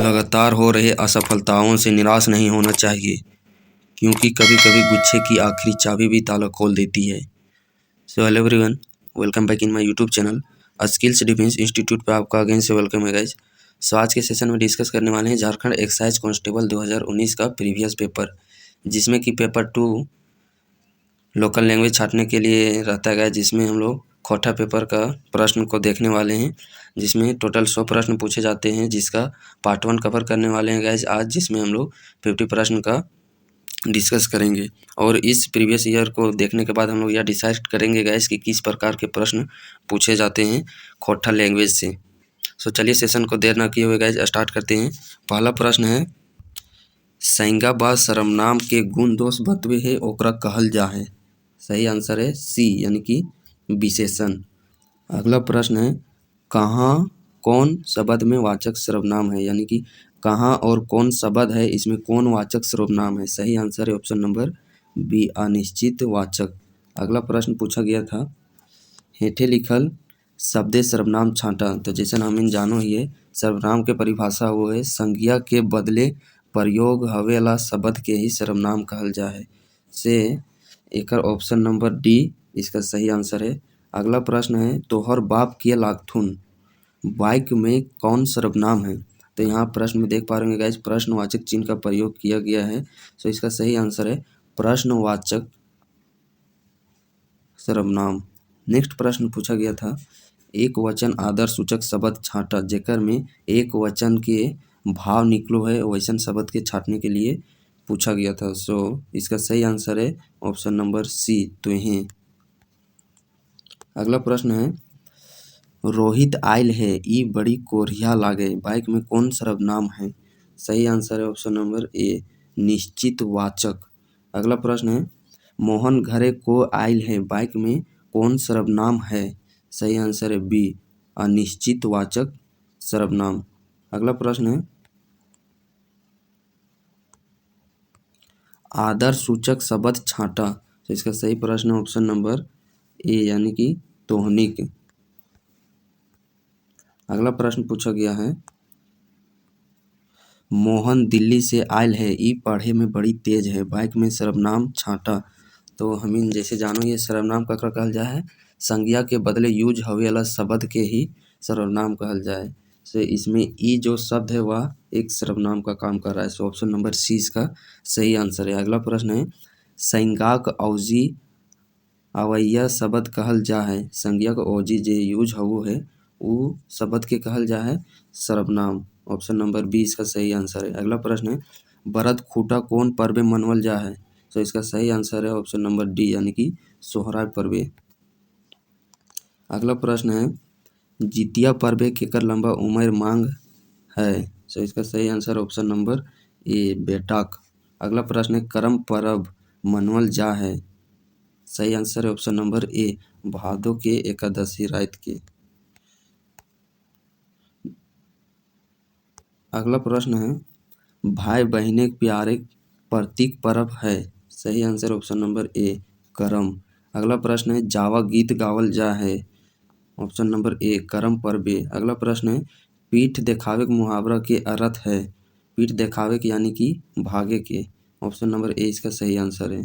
लगातार हो रहे असफलताओं से निराश नहीं होना चाहिए, क्योंकि कभी कभी गुच्छे की आखिरी चाबी भी ताला खोल देती है। So hello everyone, welcome back in my YouTube channel skills defence institute पे आपका अगेन से वेलकम है गाइज। सो आज के सेशन में डिस्कस करने वाले हैं झारखंड एक्साइज कांस्टेबल 2019 का प्रीवियस पेपर, जिसमें कि पेपर 2 लोकल लैंग्वेज छाँटने के लिए रहता है, जिसमें हम लोग खोटा पेपर का प्रश्न को देखने वाले हैं, जिसमें टोटल 100 प्रश्न पूछे जाते हैं, जिसका पार्ट 1 कवर करने वाले हैं गाइज आज, जिसमें हम लोग 50 प्रश्न का डिस्कस करेंगे। और इस प्रीवियस ईयर को देखने के बाद हम लोग यह डिसाइड करेंगे गाइज कि किस प्रकार के प्रश्न पूछे जाते हैं खोटा लैंग्वेज से। सो चलिए सेशन को देर न किए हुए गाइज स्टार्ट करते हैं। पहला प्रश्न है, सैंगा बा सर्वनाम के गुण दोष बतवे है ओकरा कहल जा है। सही आंसर है सी, यानी कि विशेषण। अगला प्रश्न है, कहाँ कौन शब्द में वाचक सर्वनाम है, यानी कि कहाँ और कौन शब्द है इसमें कौन वाचक सर्वनाम है। सही आंसर है ऑप्शन नंबर बी, अनिश्चित वाचक। अगला प्रश्न पूछा गया था, हेठे लिखल शब्दे सर्वनाम छाँटा। तो जैसे हम जानो ही है, सर्वनाम के परिभाषा वो है संज्ञा के बदले प्रयोग हवे वाला शब्द के ही सर्वनाम कहल जा है। से एकर ऑप्शन नंबर डी इसका सही आंसर है। अगला प्रश्न है, तोहर बाप के लागथुन बाइक में कौन सर्वनाम है। तो यहाँ प्रश्न में देख पा रहे हैं गाइस, प्रश्नवाचक चिन्ह का प्रयोग किया गया है। सो इसका सही आंसर है प्रश्नवाचक सर्वनाम। नेक्स्ट प्रश्न पूछा गया था, एक वचन आदर सूचक शब्द छाँटा, जेकर में एक वचन के भाव निकलो है वैसन शब्द के छाँटने के लिए पूछा गया था। सो इसका सही आंसर है ऑप्शन नंबर सी, तुहें। अगला प्रश्न है, रोहित आयल है ई बड़ी कोरिया लागे बाइक में कौन सर्वनाम है। सही आंसर है ऑप्शन नंबर ए, निश्चित वाचक। अगला प्रश्न है, मोहन घरे को आयल है बाइक में कौन सर्वनाम है। सही आंसर है बी, अनिश्चित वाचक सर्वनाम। अगला प्रश्न है, आदर सूचक शब्द छाँटा। तो इसका सही प्रश्न है ऑप्शन नंबर ए, यानी कि तोहनिक। अगला प्रश्न पूछा गया है, मोहन दिल्ली से आयल है ई पढ़े में बड़ी तेज है बाइक में सर्वनाम छाँटा। तो हम जैसे जानो ये सर्वनाम ककरा कहल जा है, संज्ञा के बदले यूज हवे वाला शब्द के ही सर्वनाम कहल जाए। सो इसमें ई जो शब्द है वह एक सर्वनाम का काम कर रहा है। सो ऑप्शन नंबर सी इसका सही आंसर है। अगला प्रश्न है, संज्ञाक अवजी अवैया शब्द कहल जा है। संज्ञाक अवजी जे यूज हवो है वो शब्द के कहल जा है सर्वनाम। ऑप्शन नंबर बी इसका सही आंसर है। अगला प्रश्न है, बरद खूटा कौन पर्व मनवल जा है। तो इसका सही आंसर है ऑप्शन नंबर डी, यानी कि सोहराय पर्व। अगला प्रश्न है, जितिया पर्व केकर लंबा उम्र मांग है। तो इसका सही आंसर ऑप्शन नंबर ए, बेटाक। अगला प्रश्न है, करम पर्व मनवल जा है। सही आंसर है ऑप्शन नंबर ए, भादो के एकादशी रात के। अगला प्रश्न है, भाई बहने प्यारे प्रतीक पर्व है। सही आंसर ऑप्शन नंबर ए, करम। अगला प्रश्न है, जावा गीत गावल जा है। ऑप्शन नंबर ए, करम पर्वे। अगला प्रश्न है, पीठ देखावे के मुहावरा के अर्थ है। पीठ देखावे के यानी कि भागे के। ऑप्शन नंबर ए इसका सही आंसर है।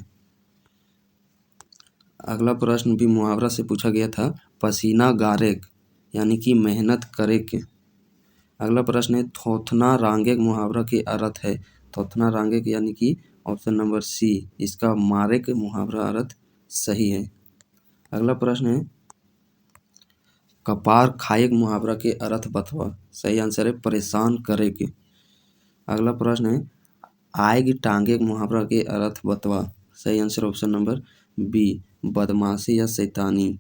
अगला प्रश्न भी मुहावरा से पूछा गया था, पसीना गारेक यानी कि मेहनत करे के। अगला प्रश्न है, थोथना रांगे के मुहावरा के अर्थ है। थोथना रांगे के यानी कि ऑप्शन नंबर सी इसका मारे के मुहावरा अर्थ सही है। अगला प्रश्न है, कपार खाए के मुहावरा के अर्थ बतवा। सही आंसर है परेशान करे के। अगला प्रश्न है, आग टांगे के मुहावरा के अर्थ बतवा। सही आंसर ऑप्शन नंबर बी, बदमाशी या शैतानी।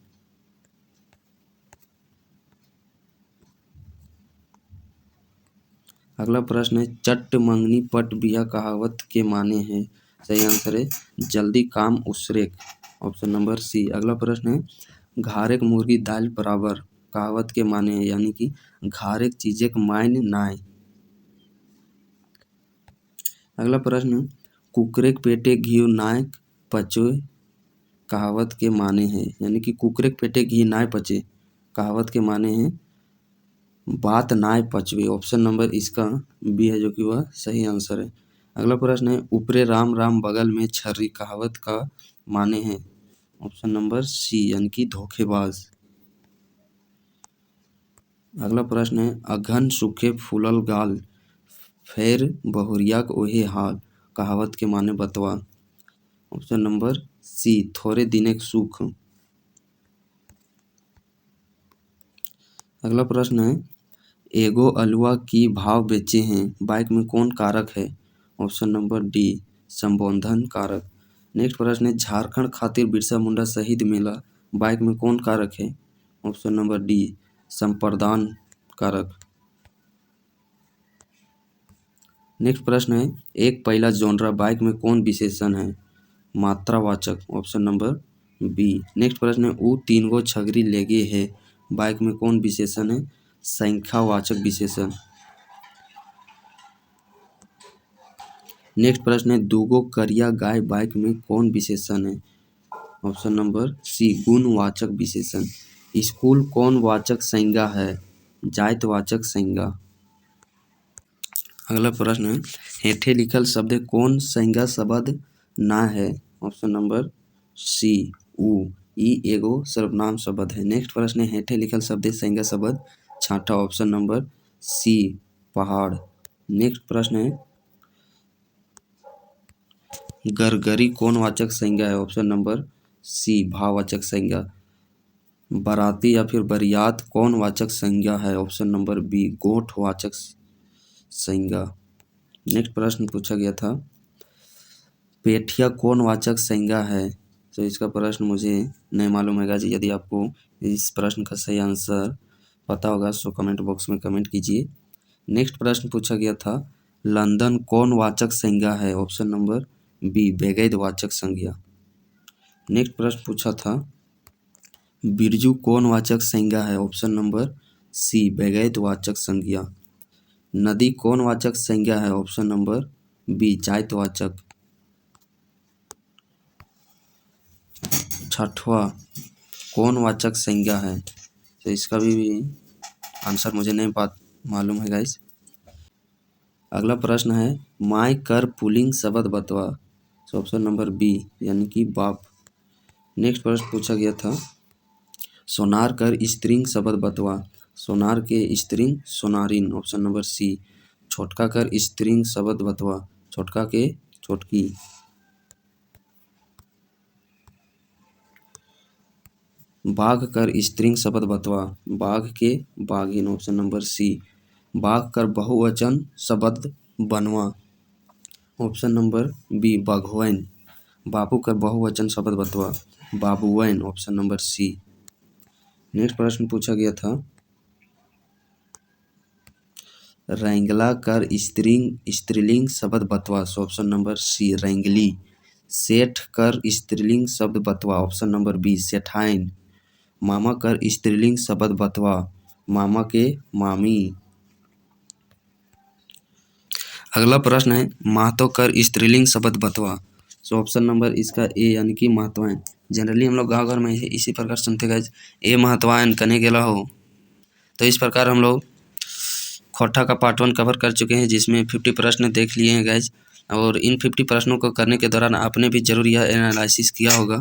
अगला प्रश्न है, चट्ट मंगनी पट बिया कहावत के माने हैं। सही आंसर है जल्दी काम उसरेक। ऑप्शन नंबर सी। अगला प्रश्न है, घारेक मुर्गी दाल बराबर कहावत के माने हैं, यानी कि घारेक चीजें के मायने नाय। अगला प्रश्न है, कुकरेक पेटे घी नाय पचे कहावत के माने हैं, यानी कि कुकरेक पेटे घी नाय पचे कहावत के माने हैं बात नाय पचवे। ऑप्शन नंबर इसका बी है जो कि वह सही आंसर है। अगला प्रश्न है ऊपरे राम राम बगल में छर्री कहावत का माने हैं। ऑप्शन नंबर सी यानी कि धोखेबाज। अगला प्रश्न है अघन सूखे फूलल गाल फेर बहुरिया ओहे हाल कहावत के माने बतवा। ऑप्शन नंबर सी थोड़े दिने सुख। अगला प्रश्न है एगो अलुआ की भाव बेचे हैं बाइक में कौन कारक है। ऑप्शन नंबर डी संबोधन कारक। नेक्स्ट प्रश्न है झारखंड खातिर बिरसा मुंडा शहीद मेला बाइक में कौन कारक है। ऑप्शन नंबर डी संप्रदान कारक। नेक्स्ट प्रश्न है एक पहला जोनरा बाइक में कौन विशेषण है। मात्रावाचक। Option number B. नेक्स्ट प्रश्न है ऊ तीन गो छगरी लेगे है बाइक में कौन विशेषण है। संख्यावाचक विशेषण। नेक्स्ट प्रश्न है दूगो करिया गाय बाइक में कौन विशेषण है। ऑप्शन नंबर सी गुणवाचक विशेषण। स्कूल कौन वाचक संज्ञा है। जातिवाचक संज्ञा। अगला प्रश्न है हेठे लिखल शब्द कौन संज्ञा शब्द ना है। ऑप्शन नंबर सी ऊ। ई एगो सर्वनाम शब्द है। नेक्स्ट प्रश्न है हेठे लिखल शब्द संज्ञा शब्द छाटा। ऑप्शन नंबर सी पहाड़। नेक्स्ट प्रश्न है गरगरी कौन वाचक संज्ञा है। ऑप्शन नंबर सी भाववाचक संज्ञा। बाराती या फिर बरियात कौन वाचक संज्ञा है। ऑप्शन नंबर बी गोठ वाचक संज्ञा। नेक्स्ट प्रश्न पूछा गया था पेठिया कौन वाचक संज्ञा है। तो इसका प्रश्न मुझे नहीं मालूम है जी। यदि आपको इस प्रश्न का सही आंसर पता होगा तो कमेंट बॉक्स में कमेंट कीजिए। नेक्स्ट प्रश्न पूछा गया था लंदन कौन वाचक संज्ञा है। ऑप्शन नंबर बी बेगैर वाचक संज्ञा। नेक्स्ट प्रश्न पूछा था बिरजू कौन वाचक संज्ञा है। ऑप्शन नंबर सी बेगैर वाचक संज्ञा। नदी कौन वाचक संज्ञा है। ऑप्शन नंबर बी जातिवाचक। छठवा कौन वाचक संज्ञा है। तो इसका भी आंसर मुझे नहीं मालूम है गाइस। अगला प्रश्न है माय कर पुलिंग शब्द बतवा। तो ऑप्शन नंबर बी यानी कि बाप। नेक्स्ट प्रश्न पूछा गया था सोनार कर स्त्रीलिंग शब्द बतवा। सोनार के स्त्रीलिंग सोनारिन। ऑप्शन नंबर सी। छोटका कर स्त्रीलिंग शब्द बतवा। छोटका के छोटकी। बाघ कर स्त्रीलिंग शब्द बतवा। बाघ के बाघिन। Option number C. बाघ कर बहुवचन शब्द बनवा। ऑप्शन नंबर बी बाघवैन। बाबू कर बहुवचन शब्द बतवा। बाबूवैन। Option number C. नेक्स्ट प्रश्न पूछा गया था रैंगला कर स्त्रीलिंग शब्द बतवा। ऑप्शन नंबर सी रैंगली। सेठ कर स्त्रीलिंग शब्द बतवा। ऑप्शन नंबर बी सेठाइन। मामा कर स्त्रीलिंग शब्द बतवा। मामा के मामी। अगला प्रश्न है महतो कर स्त्रीलिंग शब्द बतवा। ऑप्शन नंबर इसका ए यानी कि महतवाइन। जनरली हम लोग गाँव घर में इसी प्रकार सुनते गए ए महतवाइन कने गेला हो। तो इस प्रकार हम लोग खोटा का पार्ट 1 कवर कर चुके हैं जिसमें 50 प्रश्न देख लिए हैं गाइज। और इन 50 प्रश्नों को करने के दौरान आपने भी जरूर यह एनालिसिस किया होगा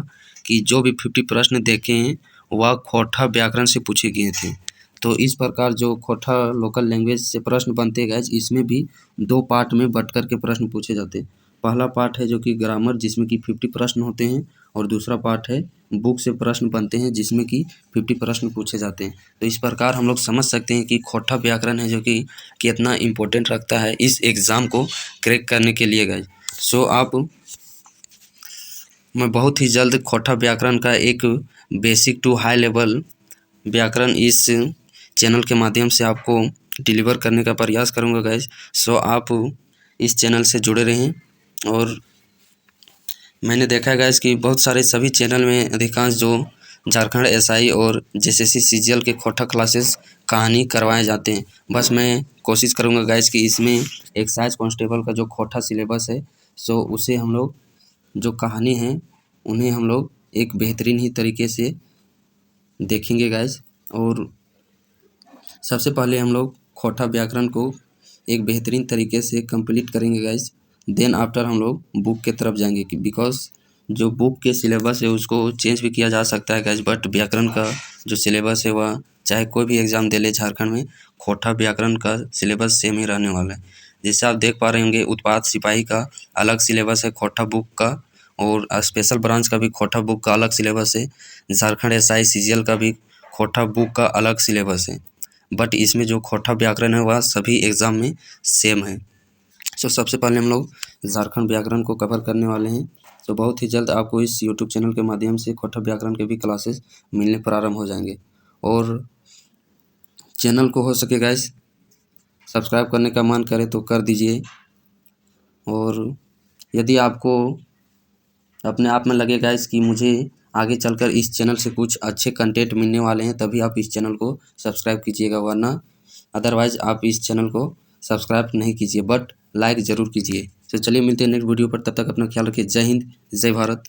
कि जो भी 50 प्रश्न देखे हैं वह खोटा व्याकरण से पूछे गए थे। तो इस प्रकार जो खोटा लोकल लैंग्वेज से प्रश्न बनते हैं गाइज इसमें भी 2 पार्ट में बट कर के प्रश्न पूछे जाते हैं। पहला पार्ट है जो कि ग्रामर जिसमें कि 50 प्रश्न होते हैं और दूसरा पार्ट है बुक से प्रश्न बनते हैं जिसमें कि 50 प्रश्न पूछे जाते हैं। तो इस प्रकार हम लोग समझ सकते हैं कि खोटा व्याकरण है जो कि कितना इम्पोर्टेंट रखता है इस एग्ज़ाम को क्रैक करने के लिए गाइज। मैं बहुत ही जल्द खोटा व्याकरण का एक बेसिक टू हाई लेवल व्याकरण इस चैनल के माध्यम से आपको डिलीवर करने का प्रयास करूँगा गाइज। आप इस चैनल से जुड़े रहें। और मैंने देखा है गाइस कि बहुत सारे सभी चैनल में अधिकांश जो झारखंड एसआई और जेएसएससी सीजीएल के खोटा क्लासेस कहानी करवाए जाते हैं। बस मैं कोशिश करूंगा गाइस कि इसमें एक्साइज कांस्टेबल का जो खोटा सिलेबस है उसे हम लोग जो कहानी है उन्हें हम लोग एक बेहतरीन ही तरीके से देखेंगे गाइस। और सबसे पहले हम लोग खोटा व्याकरण को एक बेहतरीन तरीके से कंप्लीट करेंगे गाइस। देन आफ्टर हम लोग बुक के तरफ जाएंगे बिकॉज जो बुक के सिलेबस है उसको चेंज भी किया जा सकता है गाइस, बट व्याकरण का जो सिलेबस है वह चाहे कोई भी एग्ज़ाम दे ले झारखंड में, खोटा व्याकरण का सिलेबस सेम ही रहने वाला है। जैसे आप देख पा रहे होंगे उत्पाद सिपाही का अलग सिलेबस है खोटा बुक का, और स्पेशल ब्रांच का भी खोटा बुक का अलग सिलेबस है। झारखंड एसआई सीजीएल का भी खोटा बुक का अलग सिलेबस है, बट इसमें जो खोटा व्याकरण है वह सभी एग्ज़ाम में सेम है। सो सबसे पहले हम लोग झारखंड व्याकरण को कवर करने वाले हैं। तो बहुत ही जल्द आपको इस यूट्यूब चैनल के माध्यम से खोटा व्याकरण के भी क्लासेस मिलने प्रारंभ हो जाएंगे। और चैनल को हो सके गाइस सब्सक्राइब करने का मन करे तो कर दीजिए। और यदि आपको अपने आप में लगे गाइस कि मुझे आगे चलकर इस चैनल से कुछ अच्छे कंटेंट मिलने वाले हैं, तभी आप इस चैनल को सब्सक्राइब कीजिएगा, वरना अदरवाइज़ आप इस चैनल को सब्सक्राइब नहीं कीजिए बट लाइक ज़रूर कीजिए। तो चलिए मिलते हैं नेक्स्ट वीडियो पर, तब तक अपना ख्याल रखिए। जय हिंद, जय भारत।